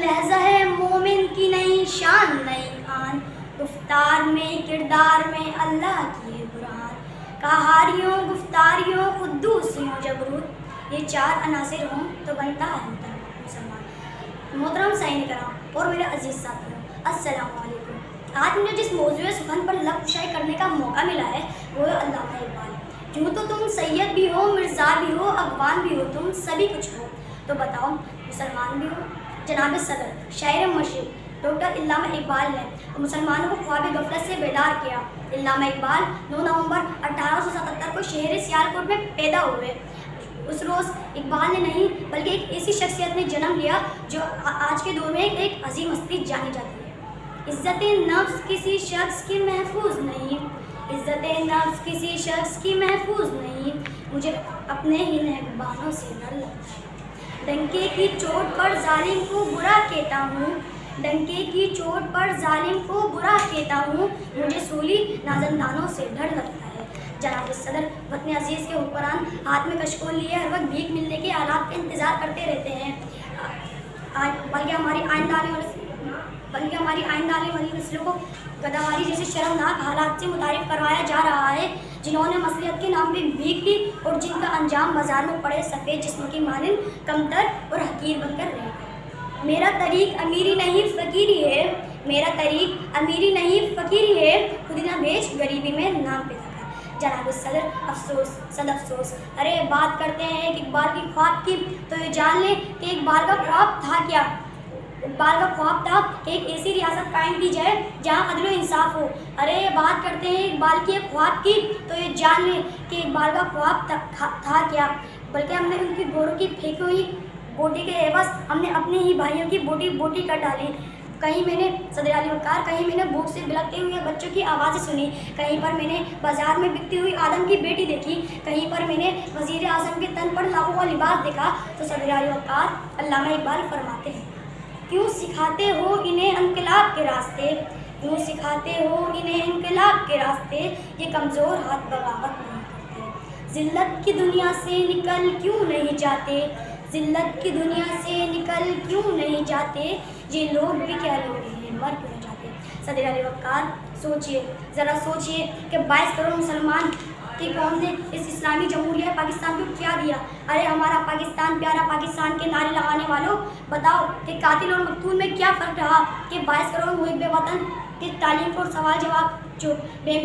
لہجہ ہے مومن کی نئی شان نئی آن، گفتار میں کردار میں اللہ کی ہے برہان، کہاریوں گفتاریوں قدوسیوں جبروت، یہ چار عناصر ہوں تو بنتا ہے مسلمان۔ محترم سائن کرام اور میرے عزیز ساتھیوں، السلام علیکم۔ آج مجھے جس موضوع سخن پر لب کشائی کرنے کا موقع ملا ہے وہ ہے علامہ اقبال۔ یوں تو تم سید بھی ہو، مرزا بھی ہو، اقوام بھی ہو، تم سبھی کچھ ہو، تو بتاؤ مسلمان بھی ہو؟ جناب صدر شاعر مشرق ڈاکٹر علامہ اقبال نے مسلمانوں کو خواب غفلت سے بیدار کیا۔ علامہ اقبال 9 نومبر 1877 کو شہر سیالکوٹ میں پیدا ہوئے۔ اس روز اقبال نے نہیں بلکہ ایک ایسی شخصیت نے جنم لیا جو آج کے دور میں ایک عظیم ہستی جانی جاتی ہے۔ عزت نفس کسی شخص کی محفوظ نہیں، عزت نفس کسی شخص کی محفوظ نہیں، مجھے اپنے ہی نگہبانوں سے ڈر لگتا ہے۔ ڈنکے کی چوٹ پر ظالم کو برا کہتا ہوں، ڈنکے کی چوٹ پر ظالم کو برا کہتا ہوں، مجھے سولی نازندانوں سے ڈر لگتا ہے۔ جناب صدر وطن عزیز کے حکمران ہاتھ میں کشکول لیے ہر وقت بھیک ملنے کے حالات کا انتظار کرتے رہتے ہیں، بلکہ ہماری آئندہ آنے والی نسلوں کو گداواری جیسے شرمناک حالات سے متعارف کروایا جا رہا ہے، جنہوں نے مصلیحت کے نام پہ بھیک لی اور جن کا انجام بازار میں پڑے سفید جسموں کی مانند کمتر اور حقیر بن کر رہ گئے۔ میرا طریق امیری نہیں فقیری ہے، میرا طریق امیری نہیں فقیری ہے، خود نہ بیچ غریبی میں نام پہ رکھا۔ جناب صدر افسوس صد افسوس، ارے بات کرتے ہیں کہ اقبال کی خواب کی، تو یہ جان لیں کہ اقبال کا خواب تھا کیا؟ اقبال کا خواب تھا کہ ایک ایسی ریاست قائم کی جائے جہاں عدل و انصاف ہو۔ ارے بات کرتے ہیں اقبال کے خواب کی، تو یہ جان لیں کہ اقبال کا خواب تھا کیا؟ بلکہ ہم نے ان کی گھوڑوں کی پھینکی ہوئی بوٹی کے عوض ہم نے اپنے ہی بھائیوں کی بوٹی بوٹی کر ڈالی۔ کہیں میں نے صدر علی وقار، کہیں میں نے بھوک سے بلکتے ہوئے بچوں کی آوازیں سنی، کہیں پر میں نے بازار میں بکتی ہوئی آدم کی بیٹی دیکھی، کہیں پر میں نے وزیر اعظم کے تن پر لاکھوں کا لباس دیکھا۔ تو صدر علی وقار علامہ اقبال فرماتے ہیں، کیوں سکھاتے ہو انہیں انقلاب کے راستے، کیوں سکھاتے ہو انہیں انقلاب کے راستے، یہ کمزور ہاتھ بغاوت نہیں کرتے، ذلت کی دنیا سے نکل کیوں نہیں جاتے، ذلت کی دنیا سے نکل کیوں نہیں جاتے، یہ لوگ بھی کیا لوگ ہیں، مر کیوں جاتے۔ صدر علی وقار سوچئے، ذرا سوچئے کہ 22 کروڑ مسلمان کی قوم نے اس اسلامی جمہوریہ پاکستان کو کیا دیا۔ ارے ہمارا پاکستان پیارا پاکستان کے نعرے لگانے والوں، بتاؤ کہ قاتل اور مقتول میں کیا فرق رہا کہ 22 کروڑ محب وطن کے تعلیم اور سوال جواب جو بینکوں میں